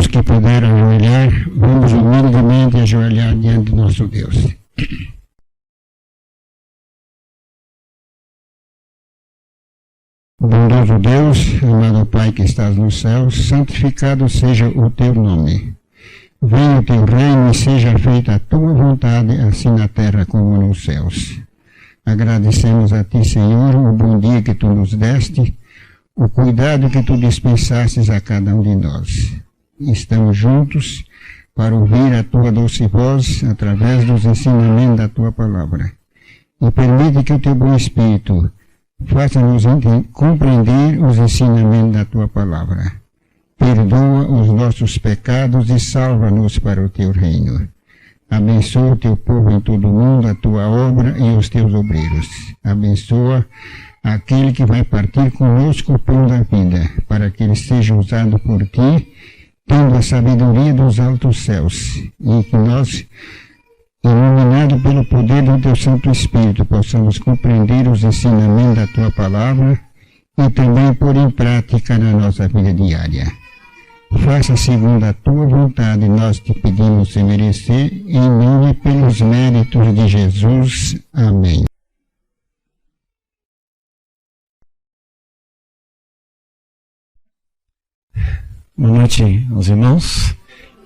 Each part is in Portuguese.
os que puderam ajoelhar, vamos humildemente ajoelhar diante do nosso Deus. Bondoso Deus, amado Pai que estás nos céus, santificado seja o teu nome. Venha o teu reino e seja feita a tua vontade, assim na terra como nos céus. Agradecemos a ti, Senhor, o bom dia que tu nos deste, o cuidado que tu dispensastes a cada um de nós. Estamos juntos para ouvir a tua doce voz através dos ensinamentos da tua palavra. E permite que o teu bom Espírito faça-nos compreender os ensinamentos da tua palavra. Perdoa os nossos pecados e salva-nos para o teu reino. Abençoa o teu povo em todo o mundo, a tua obra e os teus obreiros. Abençoa aquele que vai partir conosco o pão da vida, para que ele seja usado por ti, tendo a sabedoria dos altos céus, e que nós, iluminados pelo poder do teu Santo Espírito, possamos compreender os ensinamentos da tua palavra e também pôr em prática na nossa vida diária. Faça segundo a tua vontade, nós te pedimos sem merecer, em nome e pelos méritos de Jesus. Amém. Boa noite aos irmãos,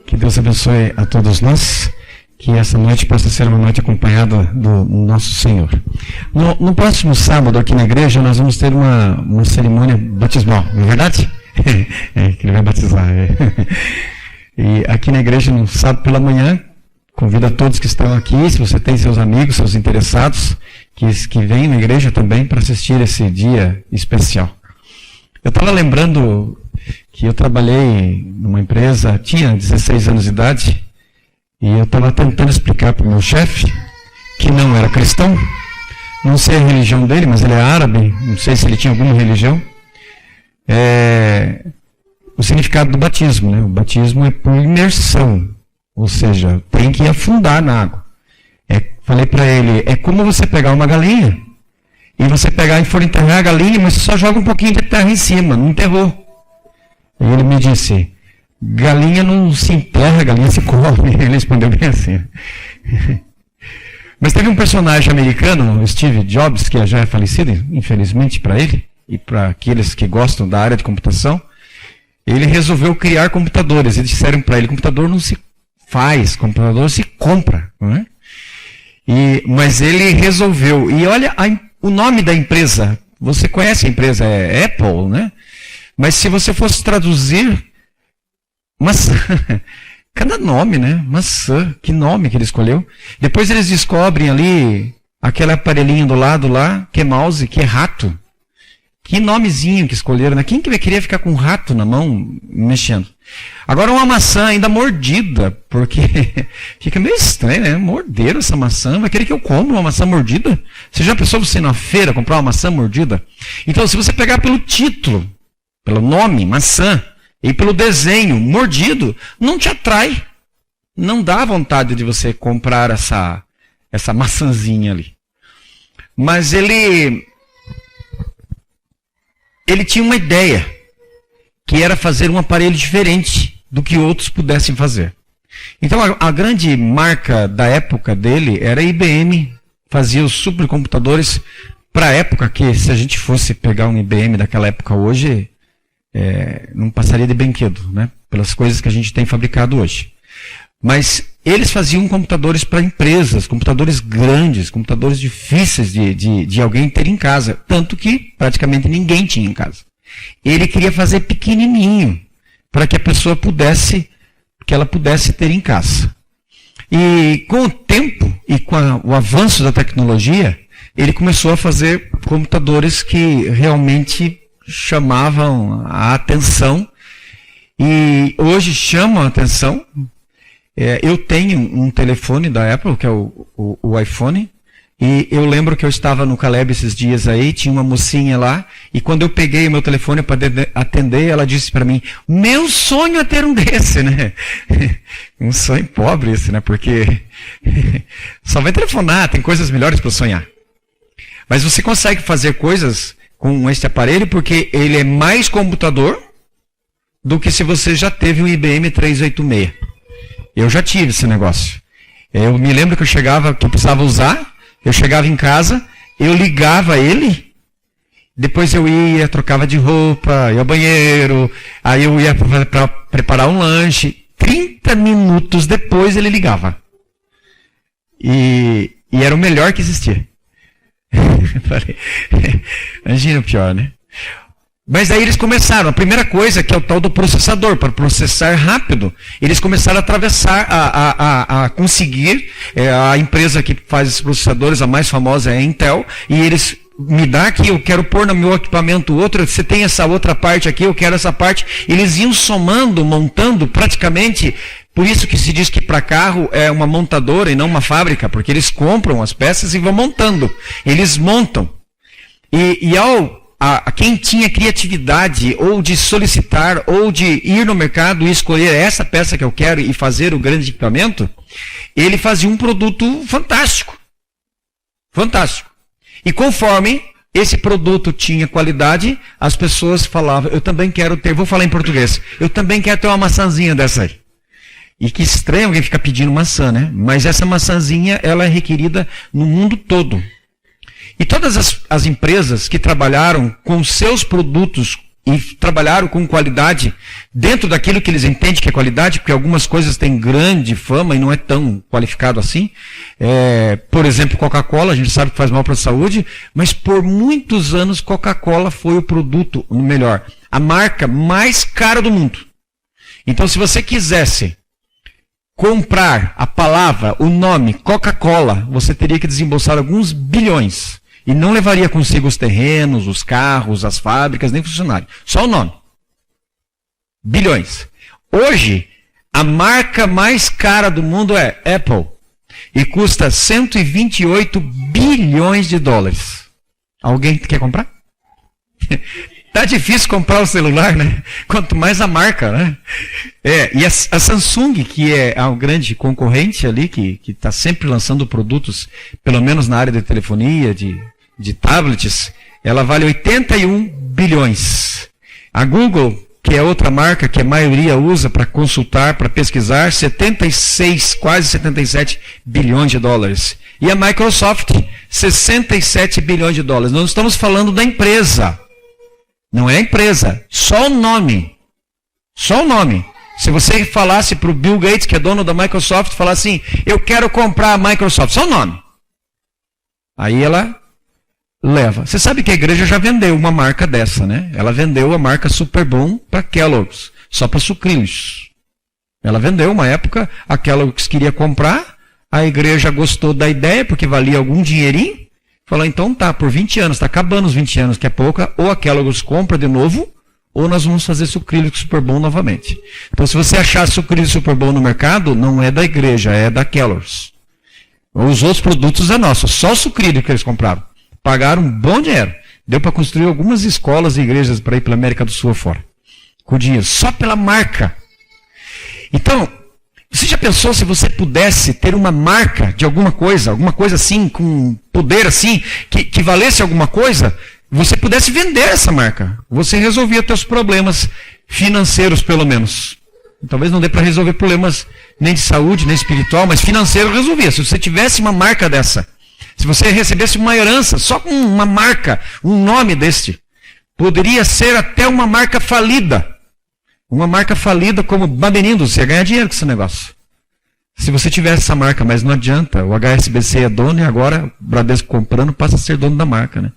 que Deus abençoe a todos nós, que essa noite possa ser uma noite acompanhada do nosso Senhor. No próximo sábado aqui na igreja nós vamos ter uma cerimônia batismal, não é verdade? Que ele vai batizar. E aqui na igreja no sábado pela manhã, convido a todos que estão aqui, se você tem seus amigos, seus interessados, que venham na igreja também para assistir esse dia especial. Eu estava lembrando que eu trabalhei numa empresa, tinha 16 anos de idade, e eu estava tentando explicar para o meu chefe, que não era cristão, não sei a religião dele, mas ele é árabe, não sei se ele tinha alguma religião, o significado do batismo, né? O batismo é por imersão, ou seja, tem que afundar na água. Falei para ele, é como você pegar uma galinha, e você pegar e for enterrar a galinha, mas você só joga um pouquinho de terra em cima, não enterrou. E ele me disse, galinha não se enterra, galinha se come. Ele respondeu bem assim. Mas teve um personagem americano, Steve Jobs, que já é falecido, infelizmente para ele, e para aqueles que gostam da área de computação, ele resolveu criar computadores. Eles disseram para ele, computador não se faz, computador se compra. Não é? Mas ele resolveu, e olha o nome da empresa, você conhece a empresa, é Apple, né? Mas se você fosse traduzir, maçã, cada nome, né? Maçã, que nome que ele escolheu. Depois eles descobrem ali, aquele aparelhinho do lado lá, que é mouse, que é rato. Que nomezinho que escolheram, né? Quem que vai querer ficar com um rato na mão, mexendo? Agora uma maçã ainda mordida, porque fica meio estranho, né? Morderam essa maçã, vai querer que eu coma uma maçã mordida? Você já pensou você ir na feira comprar uma maçã mordida? Então, se você pegar pelo título, pelo nome, maçã, e pelo desenho, mordido, não te atrai. Não dá vontade de você comprar essa maçãzinha ali. Mas ele tinha uma ideia, que era fazer um aparelho diferente do que outros pudessem fazer. Então, a grande marca da época dele era a IBM, fazia os supercomputadores para a época, que se a gente fosse pegar um IBM daquela época hoje, não passaria de brinquedo, né? Pelas coisas que a gente tem fabricado hoje. Mas eles faziam computadores para empresas, computadores grandes, computadores difíceis de alguém ter em casa. Tanto que praticamente ninguém tinha em casa. Ele queria fazer pequenininho, para que a pessoa pudesse ter em casa. E com o tempo e com o avanço da tecnologia, ele começou a fazer computadores que realmente chamavam a atenção. E hoje chamam a atenção. Eu tenho um telefone da Apple, que é o iPhone, e eu lembro que eu estava no Caleb esses dias aí, tinha uma mocinha lá, e quando eu peguei o meu telefone para atender, ela disse para mim, meu sonho é ter um desse, né? Um sonho pobre esse, né? Porque só vai telefonar, tem coisas melhores para sonhar. Mas você consegue fazer coisas com este aparelho, porque ele é mais computador do que se você já teve um IBM 386. Eu já tive esse negócio. Eu me lembro que eu precisava usar, eu chegava em casa, eu ligava ele, depois eu ia, trocava de roupa, ia ao banheiro, aí eu ia para preparar um lanche. 30 minutos depois ele ligava. E era o melhor que existia. Imagina o pior, né? Mas aí eles começaram, a primeira coisa, que é o tal do processador, para processar rápido, eles começaram a atravessar, a conseguir, a empresa que faz esses processadores, a mais famosa é a Intel, e eles me dá aqui, eu quero pôr no meu equipamento outro, você tem essa outra parte aqui, eu quero essa parte. Eles iam somando, montando praticamente, por isso que se diz que para carro é uma montadora e não uma fábrica, porque eles compram as peças e vão montando. Eles montam. A quem tinha criatividade ou de solicitar ou de ir no mercado e escolher essa peça que eu quero e fazer o grande equipamento, ele fazia um produto fantástico. Fantástico. E conforme esse produto tinha qualidade, as pessoas falavam, eu também quero ter, vou falar em português, eu também quero ter uma maçãzinha dessa aí. E que estranho alguém ficar pedindo maçã, né? Mas essa maçãzinha, ela é requerida no mundo todo. E todas as empresas que trabalharam com seus produtos e trabalharam com qualidade, dentro daquilo que eles entendem que é qualidade, porque algumas coisas têm grande fama e não é tão qualificado assim. Por exemplo, Coca-Cola, a gente sabe que faz mal para a saúde, mas por muitos anos Coca-Cola foi o produto, melhor, a marca mais cara do mundo. Então, se você quisesse comprar a palavra, o nome Coca-Cola, você teria que desembolsar alguns bilhões. E não levaria consigo os terrenos, os carros, as fábricas, nem funcionários. Só o nome. Bilhões. Hoje, a marca mais cara do mundo é Apple. E custa 128 bilhões de dólares. Alguém quer comprar? Tá difícil comprar o celular, né? Quanto mais a marca, né? E a Samsung, que é um grande concorrente ali, que está sempre lançando produtos, pelo menos na área de telefonia, de tablets, ela vale 81 bilhões. A Google, que é outra marca que a maioria usa para consultar, para pesquisar, 76, quase 77 bilhões de dólares. E a Microsoft, 67 bilhões de dólares. Nós estamos falando da empresa. Não é a empresa, só o nome. Só o nome. Se você falasse para o Bill Gates, que é dono da Microsoft, falar assim, eu quero comprar a Microsoft, só o nome. Aí ela leva. Você sabe que a igreja já vendeu uma marca dessa, né? Ela vendeu a marca Superbom para Kellogg's, só para sucrilhos. Ela vendeu uma época, a Kellogg's queria comprar, a igreja gostou da ideia, porque valia algum dinheirinho, falou, então tá, por 20 anos, está acabando os 20 anos, que é pouca, ou a Kellogg's compra de novo, ou nós vamos fazer sucrilhos Superbom novamente. Então, se você achar sucrilhos Superbom no mercado, não é da igreja, é da Kellogg's. Os outros produtos é nosso, só o sucrilho que eles compraram. Pagaram um bom dinheiro. Deu para construir algumas escolas e igrejas para ir pela América do Sul afora. Com dinheiro, só pela marca. Então, você já pensou se você pudesse ter uma marca de alguma coisa assim, com poder assim, que valesse alguma coisa, você pudesse vender essa marca. Você resolvia seus problemas financeiros, pelo menos. Talvez não dê para resolver problemas nem de saúde, nem espiritual, mas financeiro resolvia. Se você tivesse uma marca dessa, se você recebesse uma herança, só com uma marca, um nome deste, poderia ser até uma marca falida. Uma marca falida como Babenindo, você ia ganhar dinheiro com esse negócio. Se você tivesse essa marca, mas não adianta, o HSBC é dono e agora o Bradesco comprando passa a ser dono da marca, né?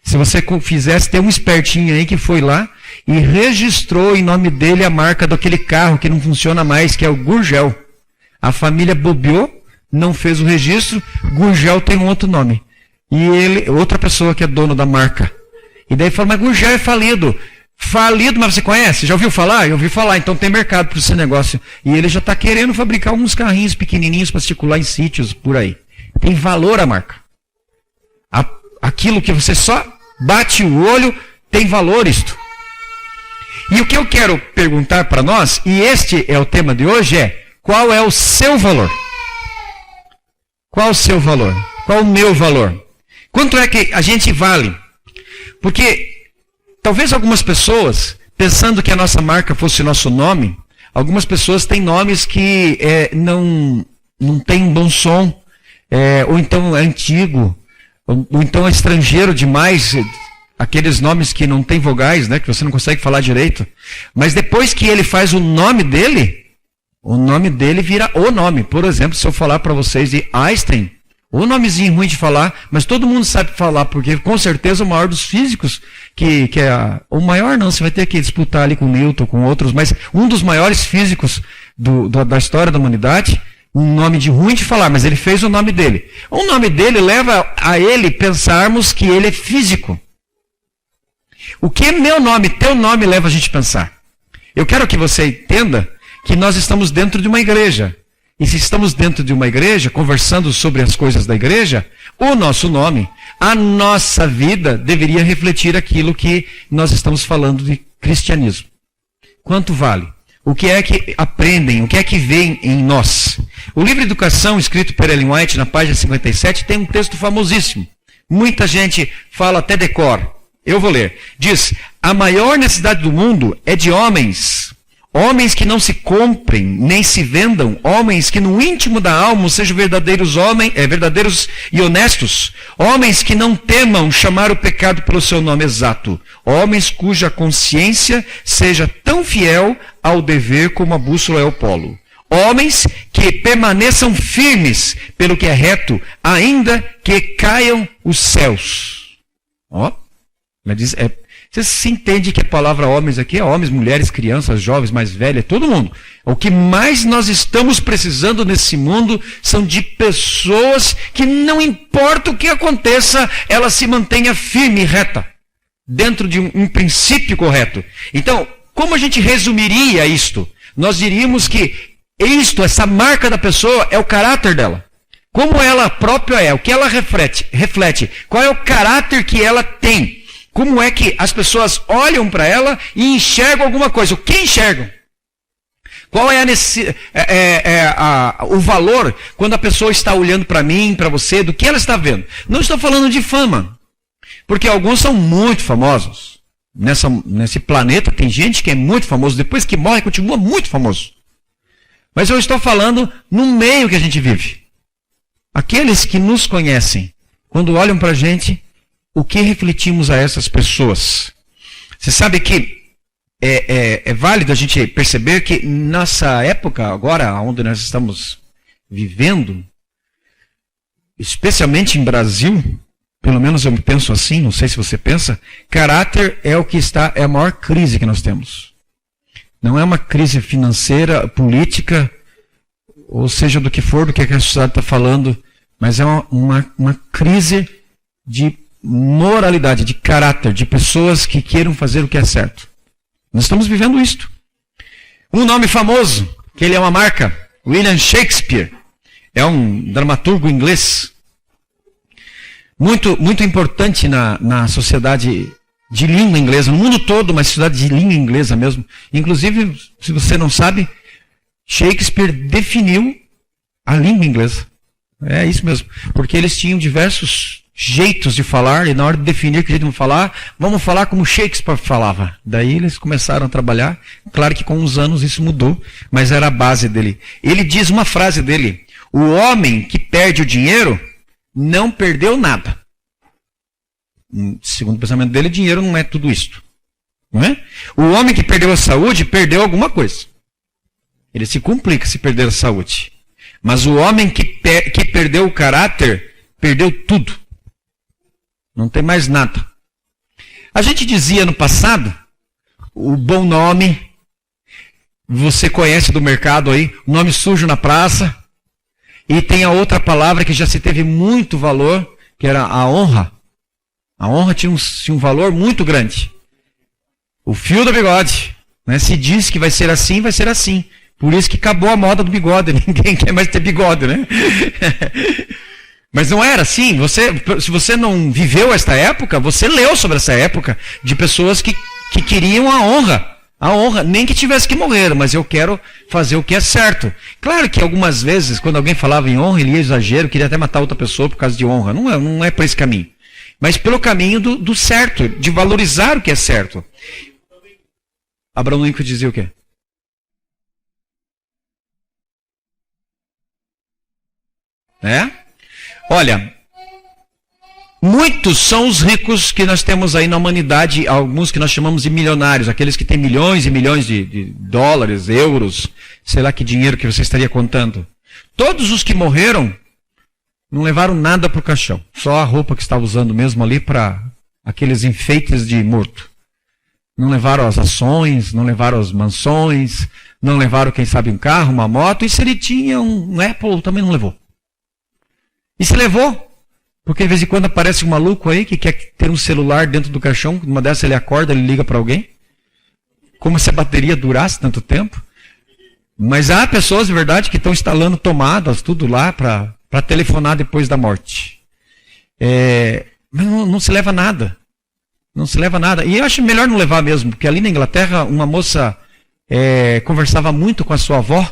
Se você fizesse, tem um espertinho aí que foi lá e registrou em nome dele a marca daquele carro que não funciona mais, que é o Gurgel. A família bobeou, não fez o registro, Gurgel tem um outro nome. E ele, outra pessoa que é dono da marca. E daí fala, mas Gurgel é falido. Falido, mas você conhece? Já ouviu falar? Eu ouvi falar, então tem mercado para esse negócio. E ele já está querendo fabricar uns carrinhos pequenininhos para circular em sítios por aí. Tem valor a marca. Aquilo que você só bate o olho, tem valor isto. E o que eu quero perguntar para nós, e este é o tema de hoje, é qual é o seu valor? Qual o seu valor? Qual o meu valor? Quanto é que a gente vale? Porque talvez algumas pessoas pensando que a nossa marca fosse nosso nome, algumas pessoas têm nomes que não tem um bom som, ou então é antigo, ou então é estrangeiro demais, aqueles nomes que não tem vogais, né, que você não consegue falar direito. Mas depois que ele faz o nome dele vira o nome. Por exemplo, se eu falar para vocês de Einstein, o nomezinho ruim de falar, mas todo mundo sabe falar, porque com certeza o maior dos físicos, o maior não, você vai ter que disputar ali com Newton, com outros, mas um dos maiores físicos da história da humanidade, um nome de ruim de falar, mas ele fez o nome dele. O nome dele leva a ele pensarmos que ele é físico. O que meu nome, teu nome leva a gente a pensar? Eu quero que você entenda que nós estamos dentro de uma igreja. E se estamos dentro de uma igreja, conversando sobre as coisas da igreja, o nosso nome, a nossa vida deveria refletir aquilo que nós estamos falando de cristianismo. Quanto vale? O que é que aprendem? O que é que vem em nós? O livro Educação, escrito por Ellen White, na página 57, tem um texto famosíssimo. Muita gente fala até decor. Eu vou ler. Diz: a maior necessidade do mundo é de homens que não se comprem, nem se vendam, homens que no íntimo da alma sejam verdadeiros e honestos, homens que não temam chamar o pecado pelo seu nome exato, homens cuja consciência seja tão fiel ao dever como a bússola é ao polo, homens que permaneçam firmes pelo que é reto, ainda que caiam os céus. Você se entende que a palavra homens aqui é homens, mulheres, crianças, jovens, mais velhos, todo mundo. O que mais nós estamos precisando nesse mundo são de pessoas que não importa o que aconteça, ela se mantenha firme e reta, dentro de um princípio correto. Então, como a gente resumiria isto? Nós diríamos que essa marca da pessoa é o caráter dela. Como ela própria é, o que ela reflete, qual é o caráter que ela tem. Como é que as pessoas olham para ela e enxergam alguma coisa? O que enxergam? Qual é o valor quando a pessoa está olhando para mim, para você, do que ela está vendo? Não estou falando de fama, porque alguns são muito famosos. Nesse planeta tem gente que é muito famoso, depois que morre continua muito famoso. Mas eu estou falando no meio que a gente vive. Aqueles que nos conhecem, quando olham para a gente, o que refletimos a essas pessoas? Você sabe que é válido a gente perceber que nessa época, agora, onde nós estamos vivendo, especialmente em Brasil, pelo menos eu penso assim, não sei se você pensa, caráter é a maior crise que nós temos. Não é uma crise financeira, política, ou seja, do que for, do que a sociedade está falando, mas é uma crise de moralidade, de caráter, de pessoas que queiram fazer o que é certo. Nós estamos vivendo isto. Um nome famoso, que ele é uma marca, William Shakespeare, é um dramaturgo inglês, muito, muito importante na sociedade de língua inglesa, no mundo todo, mas sociedade de língua inglesa mesmo. Inclusive, se você não sabe, Shakespeare definiu a língua inglesa. É isso mesmo, porque eles tinham diversos jeitos de falar, e na hora de definir que jeito de falar, vamos falar como Shakespeare falava. Daí eles começaram a trabalhar, claro que com os anos isso mudou, mas era a base dele. Ele diz uma frase dele: o homem que perde o dinheiro não perdeu nada. Segundo o pensamento dele, dinheiro não é tudo isto. Não é? O homem que perdeu a saúde, perdeu alguma coisa. Ele se complica se perder a saúde. Mas o homem que perdeu o caráter, perdeu tudo. Não tem mais nada. A gente dizia no passado, o bom nome, você conhece do mercado aí, nome sujo na praça, e tem a outra palavra que já se teve muito valor, que era a honra. A honra tinha um valor muito grande. O fio do bigode, né? Se diz que vai ser assim, vai ser assim. Por isso que acabou a moda do bigode, ninguém quer mais ter bigode, né? Mas não era assim. Se você não viveu esta época, você leu sobre essa época de pessoas que queriam a honra. A honra, nem que tivesse que morrer, mas eu quero fazer o que é certo. Claro que algumas vezes, quando alguém falava em honra, ele ia exagero, queria até matar outra pessoa por causa de honra. Não é por esse caminho. Mas pelo caminho do certo, de valorizar o que é certo. Abraão Lincoln dizia o quê? Olha, muitos são os ricos que nós temos aí na humanidade, alguns que nós chamamos de milionários, aqueles que têm milhões e milhões de dólares, euros, sei lá que dinheiro que você estaria contando. Todos os que morreram não levaram nada para o caixão, só a roupa que estava usando mesmo ali para aqueles enfeites de morto. Não levaram as ações, não levaram as mansões, não levaram, quem sabe, um carro, uma moto, e se ele tinha um Apple, também não levou. E se levou, porque de vez em quando aparece um maluco aí que quer ter um celular dentro do caixão, uma dessas ele acorda, ele liga para alguém, como se a bateria durasse tanto tempo. Mas há pessoas, de verdade, que estão instalando tomadas, tudo lá, para telefonar depois da morte. Mas não se leva nada. Não se leva nada. E eu acho melhor não levar mesmo, porque ali na Inglaterra, uma moça conversava muito com a sua avó,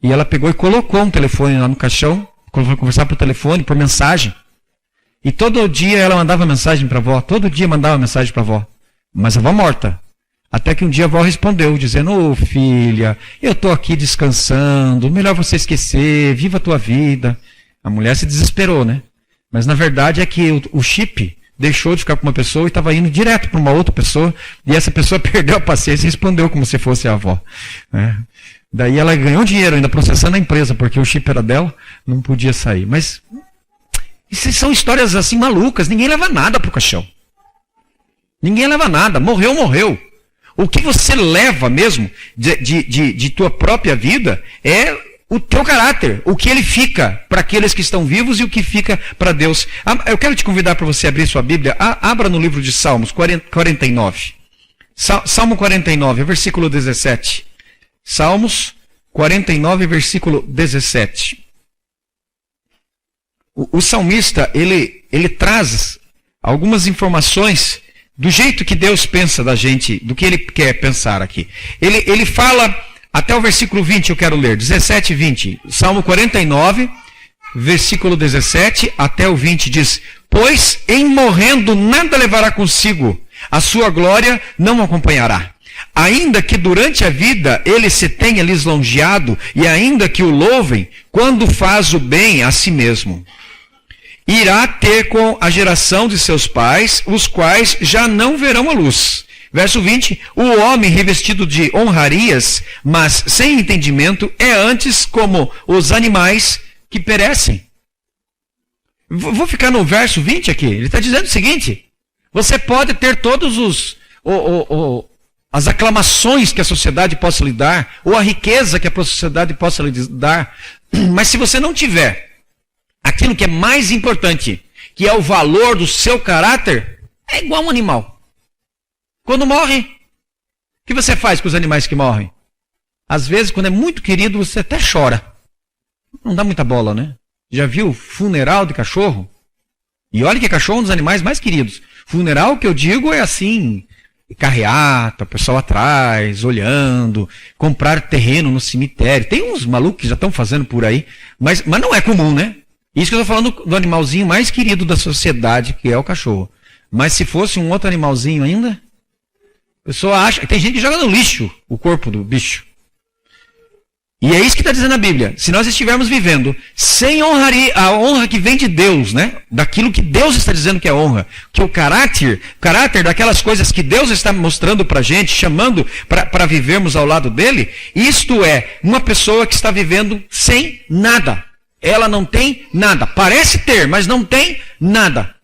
e ela pegou e colocou um telefone lá no caixão, foi conversar por telefone, por mensagem. E todo dia ela mandava mensagem para a avó, todo dia mandava mensagem para a avó. Mas a avó morta. Até que um dia a avó respondeu, dizendo, ô filha, eu estou aqui descansando, melhor você esquecer, viva a tua vida. A mulher se desesperou, né? Mas na verdade é que o chip deixou de ficar com uma pessoa e estava indo direto para uma outra pessoa, e essa pessoa perdeu a paciência e respondeu como se fosse a avó. Daí ela ganhou dinheiro ainda processando a empresa, porque o chip era dela, não podia sair. Mas isso são histórias assim malucas, ninguém leva nada para o caixão. Ninguém leva nada, morreu, morreu. O que você leva mesmo de tua própria vida é o teu caráter, o que ele fica para aqueles que estão vivos e o que fica para Deus. Eu quero te convidar para você abrir sua Bíblia, abra no livro de Salmos 49. Salmo 49, versículo 17. Salmos 49, versículo 17. O salmista, ele traz algumas informações do jeito que Deus pensa da gente, do que ele quer pensar aqui. Ele fala, até o versículo 20 eu quero ler, 17 e 20. Salmo 49, versículo 17 até o 20 diz, pois em morrendo nada levará consigo, a sua glória não o acompanhará. Ainda que durante a vida ele se tenha lisonjeado, e ainda que o louvem, quando faz o bem a si mesmo, irá ter com a geração de seus pais, os quais já não verão a luz. Verso 20, o homem revestido de honrarias, mas sem entendimento, é antes como os animais que perecem. Vou ficar no verso 20 aqui, ele está dizendo o seguinte, você pode ter todos as aclamações que a sociedade possa lhe dar, ou a riqueza que a sociedade possa lhe dar, mas se você não tiver aquilo que é mais importante, que é o valor do seu caráter, é igual um animal. Quando morre, o que você faz com os animais que morrem? Às vezes, quando é muito querido, você até chora. Não dá muita bola, né? Já viu funeral de cachorro? E olha que cachorro é um dos animais mais queridos. Funeral que eu digo é assim, carreata, o pessoal atrás, olhando, comprar terreno no cemitério. Tem uns malucos que já estão fazendo por aí, mas não é comum, né? Isso que eu estou falando do animalzinho mais querido da sociedade, que é o cachorro. Mas se fosse um outro animalzinho ainda, a pessoa acha... Tem gente que joga no lixo o corpo do bicho. E é isso que está dizendo a Bíblia. Se nós estivermos vivendo sem a honra que vem de Deus, né? Daquilo que Deus está dizendo que é honra, que o caráter daquelas coisas que Deus está mostrando para a gente, chamando para vivermos ao lado dele, isto é uma pessoa que está vivendo sem nada. Ela não tem nada. Parece ter, mas não tem nada.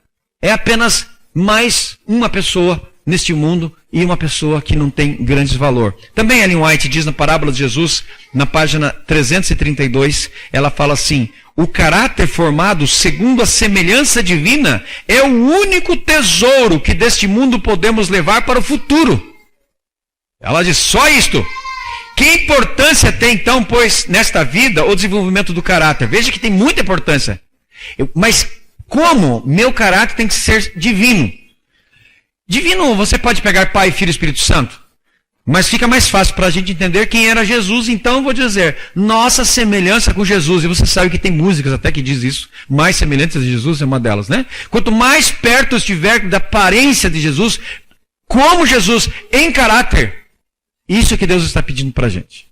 É apenas mais uma pessoa neste mundo e uma pessoa que não tem grandes valor. Também Ellen White diz na parábola de Jesus, na página 332, ela fala assim, o caráter formado segundo a semelhança divina é o único tesouro que deste mundo podemos levar para o futuro. Ela diz, só isto. Que importância tem então, pois, nesta vida, o desenvolvimento do caráter? Veja que tem muita importância. Mas como meu caráter tem que ser divino? Divino, você pode pegar Pai, Filho e Espírito Santo. Mas fica mais fácil para a gente entender quem era Jesus. Então eu vou dizer, nossa semelhança com Jesus. E você sabe que tem músicas até que diz isso. Mais semelhanças de Jesus é uma delas, né? Quanto mais perto eu estiver da aparência de Jesus, como Jesus em caráter, Isso é que Deus está pedindo para a gente.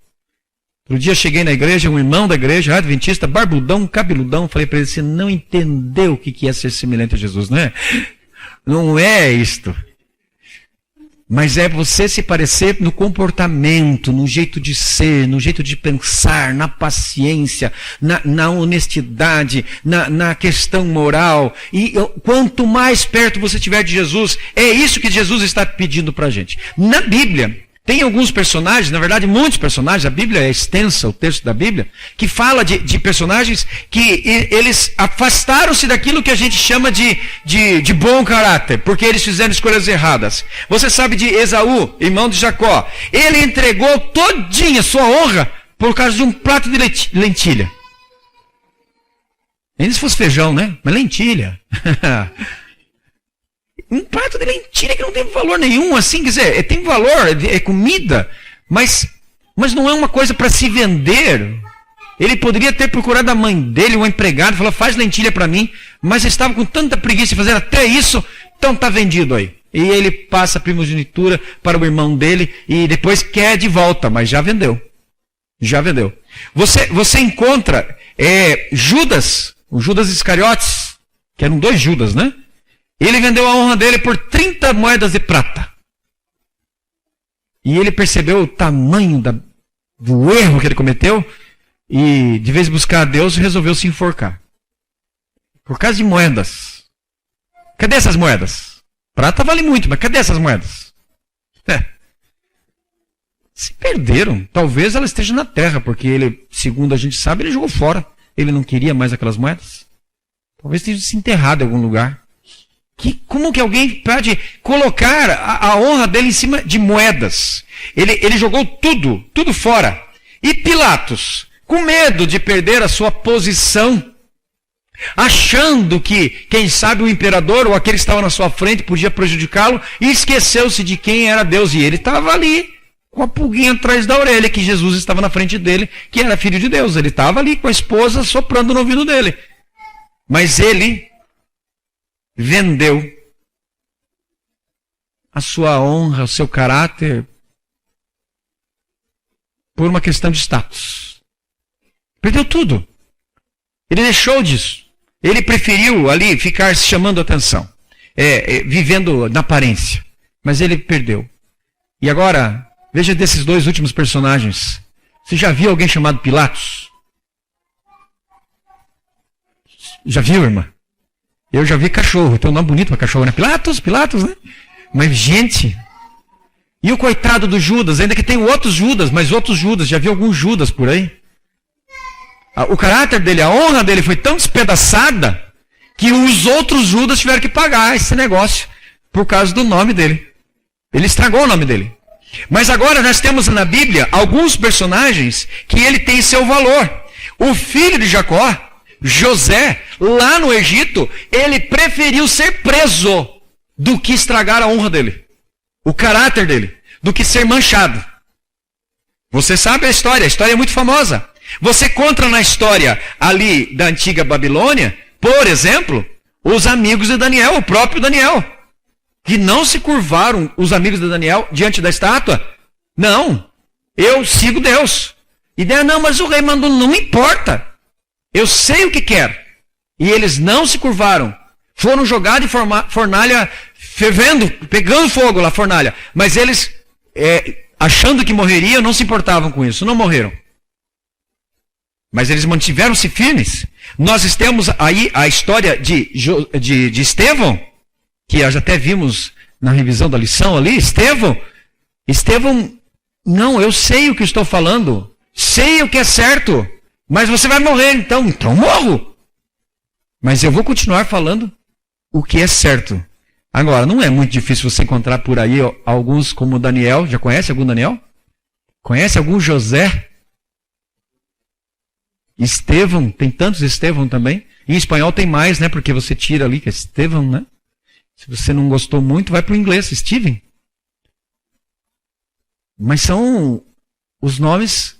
Outro dia eu cheguei na igreja, um irmão da igreja, adventista, barbudão, cabeludão, falei para ele, você não entendeu o que é ser semelhante a Jesus, não é? Não é isto. Mas é você se parecer no comportamento, no jeito de ser, no jeito de pensar, na paciência, na honestidade, na questão moral. E quanto mais perto você estiver de Jesus, é isso que Jesus está pedindo para a gente. Na Bíblia, tem alguns personagens, na verdade muitos personagens, a Bíblia é extensa, o texto da Bíblia, que fala de personagens que eles afastaram-se daquilo que a gente chama de bom caráter, porque eles fizeram escolhas erradas. Você sabe de Esaú, irmão de Jacó. Ele entregou todinha sua honra por causa de um prato de lentilha. Nem se fosse feijão, né? Mas lentilha. Um prato de lentilha que não tem valor nenhum, assim, quer dizer, tem valor, é comida, mas não é uma coisa para se vender. Ele poderia ter procurado a mãe dele, um empregado, falou, faz lentilha para mim, mas estava com tanta preguiça de fazer até isso, então está vendido aí. E ele passa a primogenitura para o irmão dele e depois quer de volta, mas já vendeu. Já vendeu. Você encontra Judas, o Judas Iscariotes, que eram 2 Judas, né? Ele vendeu a honra dele por 30 moedas de prata. E ele percebeu o tamanho do erro que ele cometeu e, de vez em buscar a Deus, resolveu se enforcar. Por causa de moedas. Cadê essas moedas? Prata vale muito, mas cadê essas moedas? Se perderam. Talvez ela esteja na terra, porque ele, segundo a gente sabe, ele jogou fora. Ele não queria mais aquelas moedas. Talvez esteja se enterrado em algum lugar. Como que alguém pode colocar a honra dele em cima de moedas? Ele jogou tudo fora. E Pilatos, com medo de perder a sua posição, achando que, quem sabe, o imperador ou aquele que estava na sua frente podia prejudicá-lo, e esqueceu-se de quem era Deus. E ele estava ali, com a pulguinha atrás da orelha, que Jesus estava na frente dele, que era filho de Deus. Ele estava ali com a esposa soprando no ouvido dele. Mas ele vendeu a sua honra, o seu caráter, por uma questão de status. Perdeu tudo. Ele deixou disso. Ele preferiu ali ficar se chamando atenção, vivendo na aparência. Mas ele perdeu. E agora, veja desses 2 últimos personagens. Você já viu alguém chamado Pilatos? Já viu, irmã? Eu já vi cachorro, tem um nome bonito para cachorro, né? Pilatos, né? Mas, gente, e o coitado do Judas, ainda que tem outros Judas, mas outros Judas, já vi alguns Judas por aí. O caráter dele, a honra dele foi tão despedaçada que os outros Judas tiveram que pagar esse negócio por causa do nome dele. Ele estragou o nome dele. Mas agora nós temos na Bíblia alguns personagens que ele tem seu valor. O filho de Jacó, José, lá no Egito, ele preferiu ser preso do que estragar a honra dele, o caráter dele, do que ser manchado. Você sabe a história é muito famosa. Você encontra na história ali da antiga Babilônia, por exemplo, os amigos de Daniel, o próprio Daniel, que não se curvaram, os amigos de Daniel, diante da estátua. Não, eu sigo Deus. E Deus, não, mas o rei mandou, não importa. Eu sei o que quer. E eles não se curvaram. Foram jogados em fornalha fervendo, pegando fogo lá, a fornalha. Mas eles, achando que morreriam, não se importavam com isso. Não morreram. Mas eles mantiveram-se firmes. Nós temos aí a história de Estevão, que já até vimos na revisão da lição ali. Estevão, não, eu sei o que estou falando. Sei o que é certo. Mas você vai morrer, então morro. Mas eu vou continuar falando o que é certo. Agora, não é muito difícil você encontrar por aí alguns como Daniel. Já conhece algum Daniel? Conhece algum José? Estevão, tem tantos Estevão também. Em espanhol tem mais, né? Porque você tira ali que é Estevão, né? Se você não gostou muito, vai para o inglês, Steven. Mas são os nomes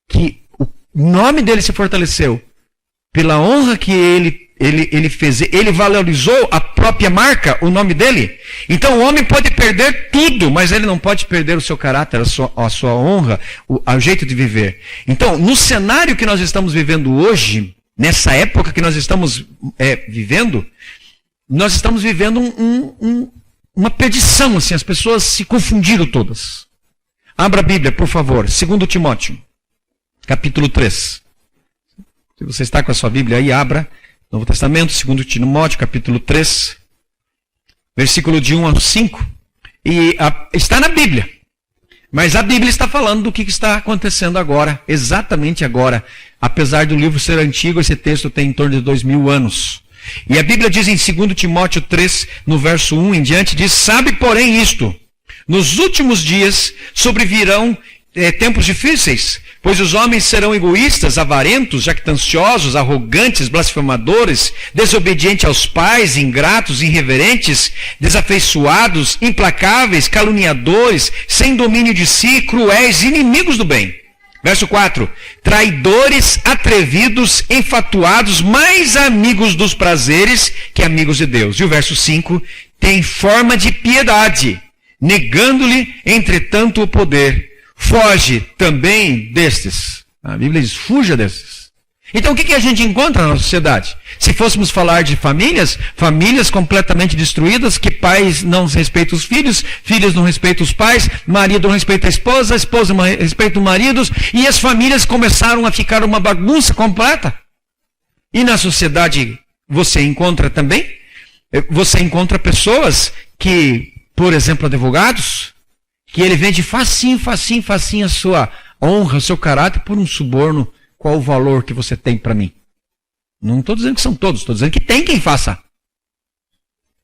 que o nome dele se fortaleceu pela honra que ele ele valorizou a própria marca, o nome dele. Então o homem pode perder tudo, mas ele não pode perder o seu caráter, a sua honra, o jeito de viver. Então, no cenário que nós estamos vivendo hoje, nessa época que nós estamos vivendo, nós estamos vivendo uma perdição, assim, as pessoas se confundiram todas. Abra a Bíblia, por favor, 2 Timóteo, capítulo 3. Se você está com a sua Bíblia aí, abra. Novo Testamento, 2 Timóteo, capítulo 3, versículo de 1 a 5. E está na Bíblia. Mas a Bíblia está falando do que está acontecendo agora, exatamente agora. Apesar do livro ser antigo, esse texto tem em torno de 2000 anos. E a Bíblia diz em 2 Timóteo 3, no verso 1 em diante, diz: sabe, porém, isto, nos últimos dias sobrevirão tempos difíceis, pois os homens serão egoístas, avarentos, jactanciosos, arrogantes, blasfemadores, desobedientes aos pais, ingratos, irreverentes, desafeiçoados, implacáveis, caluniadores, sem domínio de si, cruéis, inimigos do bem. Verso 4, traidores, atrevidos, enfatuados, mais amigos dos prazeres que amigos de Deus. E o verso 5, tem forma de piedade, negando-lhe, entretanto, o poder. Foge também destes. A Bíblia diz, fuja destes. Então o que a gente encontra na sociedade? Se fôssemos falar de famílias completamente destruídas, que pais não respeitam os filhos, filhos não respeitam os pais, marido não respeita a esposa não respeita os maridos, e as famílias começaram a ficar uma bagunça completa. E na sociedade você encontra também, você encontra pessoas que, por exemplo, advogados, que ele vende facinho a sua honra, o seu caráter por um suborno. Qual o valor que você tem para mim? Não estou dizendo que são todos, estou dizendo que tem quem faça.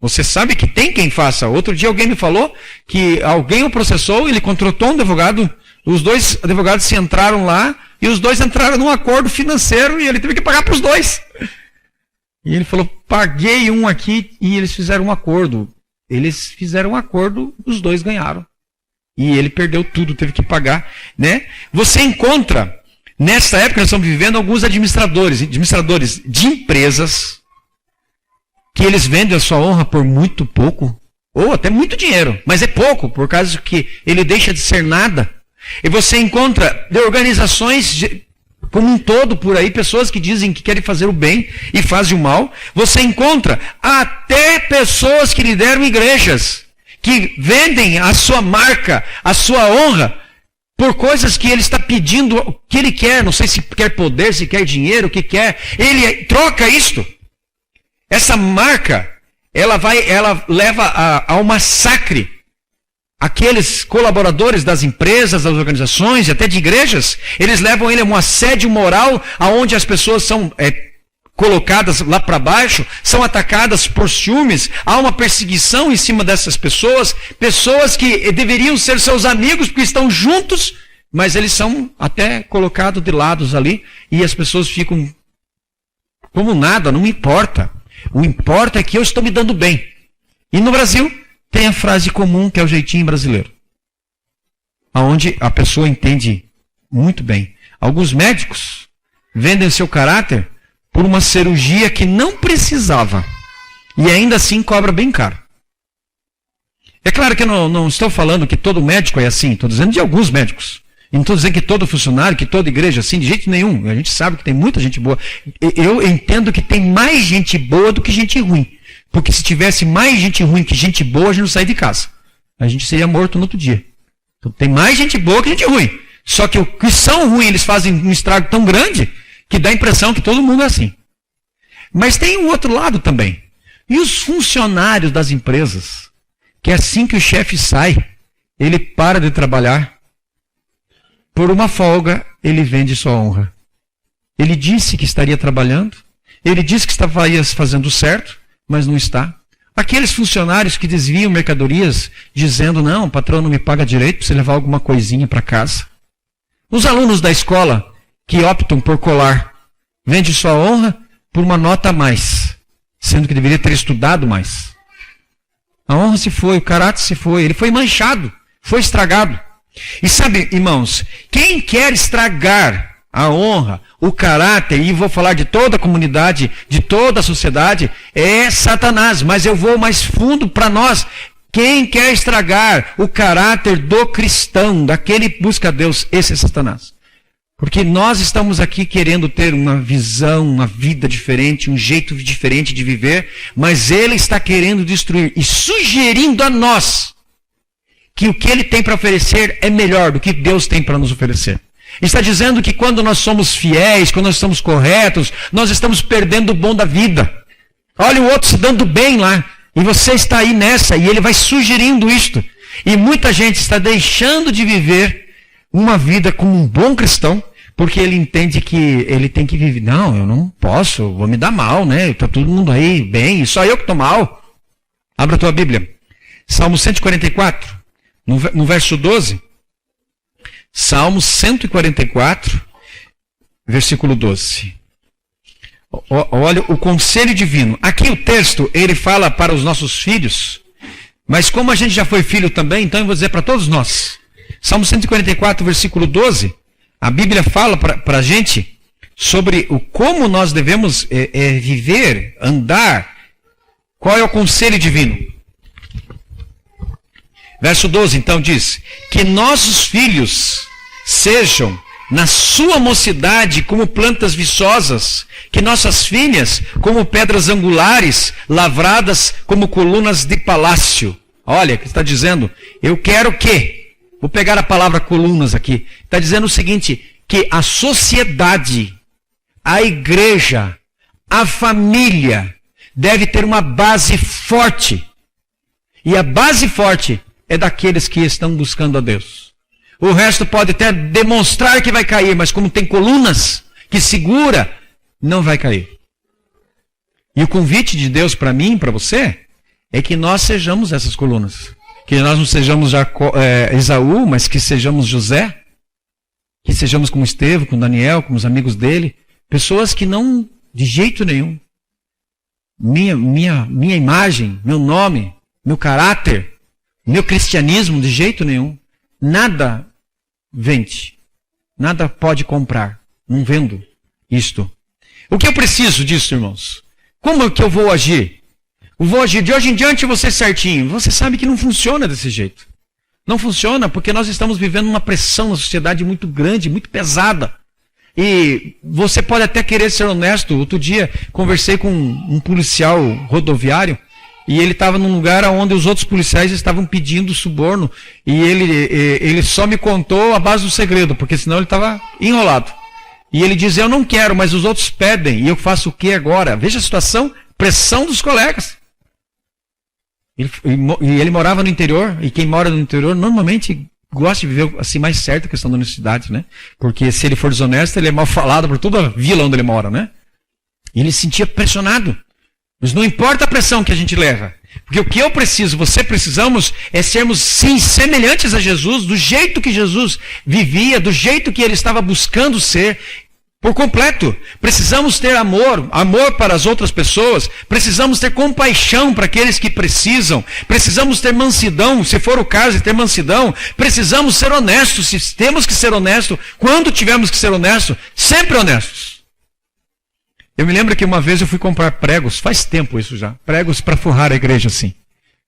Você sabe que tem quem faça. Outro dia alguém me falou que alguém o processou, ele contratou um advogado, os dois advogados se entraram lá, e os dois entraram num acordo financeiro, e ele teve que pagar para os dois. E ele falou, paguei um aqui, e eles fizeram um acordo. Eles fizeram um acordo, os dois ganharam. E ele perdeu tudo, teve que pagar, né? Você encontra, nessa época nós estamos vivendo, alguns administradores de empresas, que eles vendem a sua honra por muito pouco, ou até muito dinheiro, mas é pouco, por causa que ele deixa de ser nada. E você encontra de organizações como um todo por aí, pessoas que dizem que querem fazer o bem e fazem o mal. Você encontra até pessoas que lideram igrejas, que vendem a sua marca, a sua honra, por coisas que ele está pedindo, o que ele quer, não sei se quer poder, se quer dinheiro, o que quer, ele troca isto. Essa marca, ela leva ao massacre aqueles colaboradores das empresas, das organizações e até de igrejas. Eles levam ele a um assédio moral, aonde as pessoas são colocadas lá para baixo, são atacadas por ciúmes, há uma perseguição em cima dessas pessoas que deveriam ser seus amigos porque estão juntos, mas eles são até colocados de lados ali, e as pessoas ficam como nada, não importa. O importa é que eu estou me dando bem. E no Brasil tem a frase comum, que é o jeitinho brasileiro, aonde a pessoa entende muito bem. Alguns médicos vendem seu caráter por uma cirurgia que não precisava. E ainda assim cobra bem caro. É claro que eu não estou falando que todo médico é assim. Estou dizendo de alguns médicos. E não estou dizendo que todo funcionário, que toda igreja é assim, de jeito nenhum. A gente sabe que tem muita gente boa. Eu entendo que tem mais gente boa do que gente ruim. Porque se tivesse mais gente ruim que gente boa, a gente não saía de casa. A gente seria morto no outro dia. Então tem mais gente boa que gente ruim. Só que o que são ruins, eles fazem um estrago tão grande que dá a impressão que todo mundo é assim. Mas tem um outro lado também. E os funcionários das empresas, que assim que o chefe sai, ele para de trabalhar, por uma folga, ele vende sua honra. Ele disse que estaria trabalhando, ele disse que estava fazendo certo, mas não está. Aqueles funcionários que desviam mercadorias, dizendo, não, o patrão não me paga direito, precisa levar alguma coisinha para casa. Os alunos da escola, que optam por colar, vende sua honra por uma nota a mais, sendo que deveria ter estudado mais. A honra se foi, o caráter se foi, ele foi manchado, foi estragado. E sabe, irmãos, quem quer estragar a honra, o caráter, e vou falar de toda a comunidade, de toda a sociedade, é Satanás. Mas eu vou mais fundo para nós. Quem quer estragar o caráter do cristão, daquele que busca Deus, esse é Satanás. Porque nós estamos aqui querendo ter uma visão, uma vida diferente, um jeito diferente de viver, mas ele está querendo destruir e sugerindo a nós que o que ele tem para oferecer é melhor do que Deus tem para nos oferecer. Está dizendo que quando nós somos fiéis, quando nós estamos corretos, nós estamos perdendo o bom da vida. Olha o outro se dando bem lá, e você está aí nessa, e ele vai sugerindo isto. E muita gente está deixando de viver uma vida como um bom cristão, porque ele entende que ele tem que viver. Não, eu não posso, vou me dar mal, né? Está todo mundo aí bem, e só eu que estou mal. Abra a tua Bíblia. Salmo 144, no verso 12. Salmo 144, versículo 12. Olha o conselho divino. Aqui o texto, ele fala para os nossos filhos, mas como a gente já foi filho também, então eu vou dizer para todos nós. Salmo 144, versículo 12. A Bíblia fala para a gente sobre como nós devemos viver, andar. Qual é o conselho divino? Verso 12, então, diz: que nossos filhos sejam, na sua mocidade, como plantas viçosas, que nossas filhas, como pedras angulares, lavradas como colunas de palácio. Olha, que está dizendo, eu quero que... Vou pegar a palavra colunas aqui. Está dizendo o seguinte, que a sociedade, a igreja, a família, deve ter uma base forte. E a base forte é daqueles que estão buscando a Deus. O resto pode até demonstrar que vai cair, mas como tem colunas que segura, não vai cair. E o convite de Deus para mim, para você, é que nós sejamos essas colunas. Que nós não sejamos Esaú, mas que sejamos José, que sejamos como Estevão, como Daniel, como os amigos dele, pessoas que não, de jeito nenhum, minha imagem, meu nome, meu caráter, meu cristianismo, de jeito nenhum, nada vende, nada pode comprar, não vendo isto. O que eu preciso disso, irmãos? Como é que eu vou agir? Eu vou agir de hoje em diante você certinho. Você sabe que não funciona desse jeito. Não funciona porque nós estamos vivendo uma pressão na sociedade muito grande, muito pesada. E você pode até querer ser honesto. Outro dia conversei com um policial rodoviário e ele estava num lugar onde os outros policiais estavam pedindo suborno e ele só me contou a base do segredo, porque senão ele estava enrolado. E ele diz, eu não quero, mas os outros pedem, e eu faço o que agora? Veja a situação, pressão dos colegas. E ele morava no interior, e quem mora no interior normalmente gosta de viver assim mais certo a questão da honestidade, né? Porque se ele for desonesto, ele é mal falado por toda a vila onde ele mora, né? E ele se sentia pressionado. Mas não importa a pressão que a gente leva. Porque o que eu preciso, você precisamos, é sermos, sim, semelhantes a Jesus, do jeito que Jesus vivia, do jeito que ele estava buscando ser, por completo. Precisamos ter amor para as outras pessoas, precisamos ter compaixão para aqueles que precisam, precisamos ter mansidão, se for o caso de ter mansidão, precisamos ser honestos, se temos que ser honestos, quando tivermos que ser honestos, sempre honestos. Eu me lembro que uma vez eu fui comprar pregos, faz tempo isso já, pregos para forrar a igreja assim.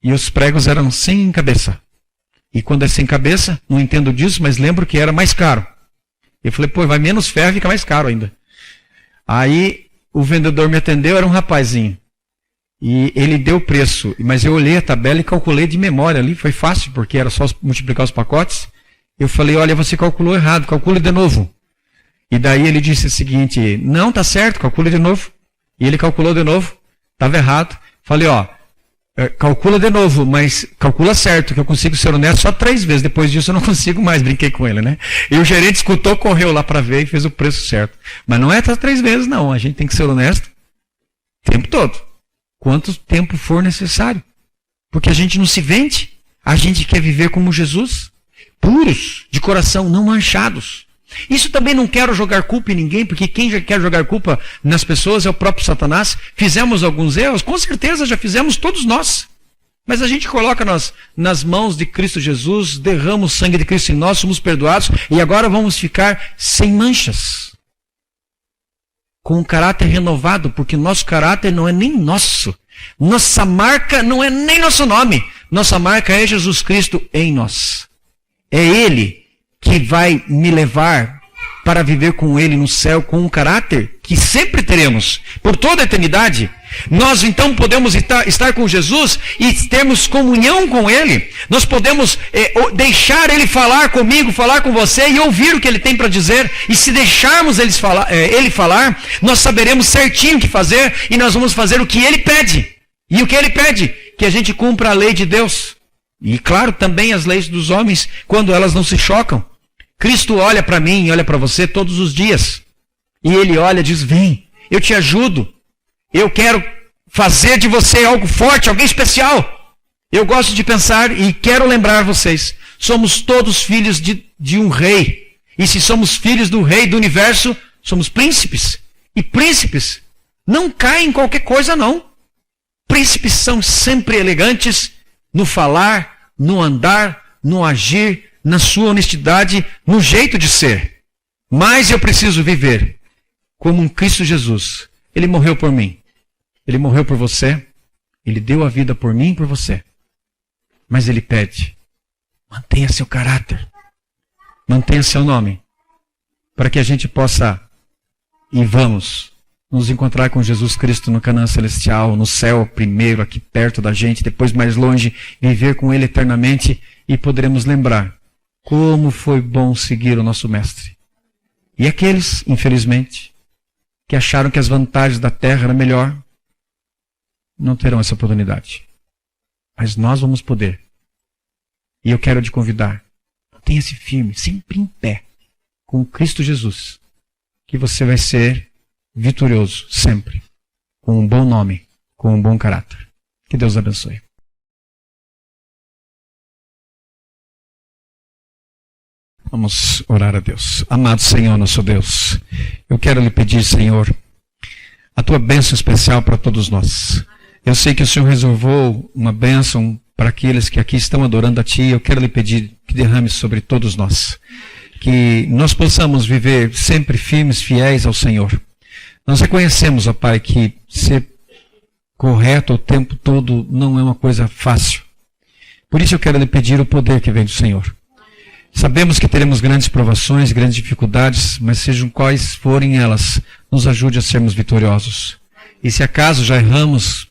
E os pregos eram sem cabeça. E quando é sem cabeça, não entendo disso, mas lembro que era mais caro. Eu falei, pô, vai menos ferro e fica mais caro ainda. Aí o vendedor me atendeu, era um rapazinho. E ele deu o preço, mas eu olhei a tabela e calculei de memória ali, foi fácil, porque era só multiplicar os pacotes. Eu falei, olha, você calculou errado, calcule de novo. E daí ele disse o seguinte, não, tá certo, calcule de novo. E ele calculou de novo, estava errado. Falei, ó, calcula de novo, mas calcula certo, que eu consigo ser honesto só 3 vezes. Depois disso eu não consigo mais, brinquei com ele, né? E o gerente escutou, correu lá para ver e fez o preço certo. Mas não é essas 3 vezes, não. A gente tem que ser honesto o tempo todo. Quanto tempo for necessário. Porque a gente não se vende. A gente quer viver como Jesus. Puros, de coração, não manchados. Isso também não quero jogar culpa em ninguém, porque quem já quer jogar culpa nas pessoas é o próprio Satanás. Fizemos alguns erros, com certeza já fizemos todos nós. Mas a gente coloca nas mãos de Cristo Jesus, derrama o sangue de Cristo em nós, somos perdoados, e agora vamos ficar sem manchas. com um caráter renovado, porque nosso caráter não é nem nosso. Nossa marca não é nem nosso nome. Nossa marca é Jesus Cristo em nós. É Ele que vai me levar para viver com Ele no céu, com um caráter que sempre teremos, por toda a eternidade. Nós então podemos estar com Jesus e termos comunhão com Ele. Nós podemos deixar Ele falar comigo, falar com você e ouvir o que Ele tem para dizer. E se deixarmos Ele falar, nós saberemos certinho o que fazer e nós vamos fazer o que Ele pede. E o que Ele pede? Que a gente cumpra a lei de Deus. E claro, também as leis dos homens, quando elas não se chocam. Cristo olha para mim e olha para você todos os dias. E Ele olha e diz, vem, eu te ajudo. Eu quero fazer de você algo forte, alguém especial. Eu gosto de pensar e quero lembrar vocês, somos todos filhos de um rei. E se somos filhos do rei do universo, somos príncipes. E príncipes não caem em qualquer coisa, não. Príncipes são sempre elegantes no falar, no andar, no agir, na sua honestidade, no jeito de ser. Mas eu preciso viver como um Cristo Jesus. Ele morreu por mim. Ele morreu por você. Ele deu a vida por mim e por você. Mas Ele pede, mantenha seu caráter. Mantenha seu nome. Para que a gente possa, e vamos, nos encontrar com Jesus Cristo no Canaã Celestial, no céu primeiro, aqui perto da gente, depois mais longe, viver com Ele eternamente e poderemos lembrar como foi bom seguir o nosso Mestre. E aqueles, infelizmente, que acharam que as vantagens da terra eram melhor, não terão essa oportunidade. Mas nós vamos poder. E eu quero te convidar, mantenha-se firme, sempre em pé, com Cristo Jesus, que você vai ser vitorioso, sempre, com um bom nome, com um bom caráter. Que Deus abençoe. Vamos orar a Deus. Amado Senhor, nosso Deus, eu quero lhe pedir, Senhor, a tua bênção especial para todos nós. Eu sei que o Senhor reservou uma bênção para aqueles que aqui estão adorando a Ti. Eu quero lhe pedir que derrame sobre todos nós. Que nós possamos viver sempre firmes, fiéis ao Senhor. Nós reconhecemos, ó Pai, que ser correto o tempo todo não é uma coisa fácil. Por isso eu quero lhe pedir o poder que vem do Senhor. Sabemos que teremos grandes provações, grandes dificuldades, mas sejam quais forem elas, nos ajude a sermos vitoriosos. E se acaso já erramos,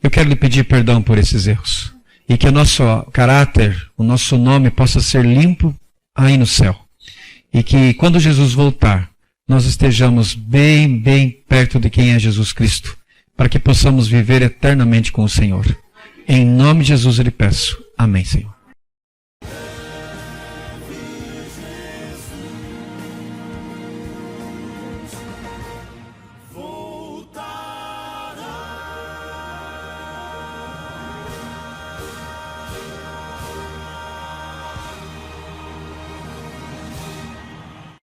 eu quero lhe pedir perdão por esses erros. E que o nosso caráter, o nosso nome possa ser limpo aí no céu. E que quando Jesus voltar, nós estejamos bem, bem perto de quem é Jesus Cristo, para que possamos viver eternamente com o Senhor. Em nome de Jesus eu lhe peço. Amém, Senhor.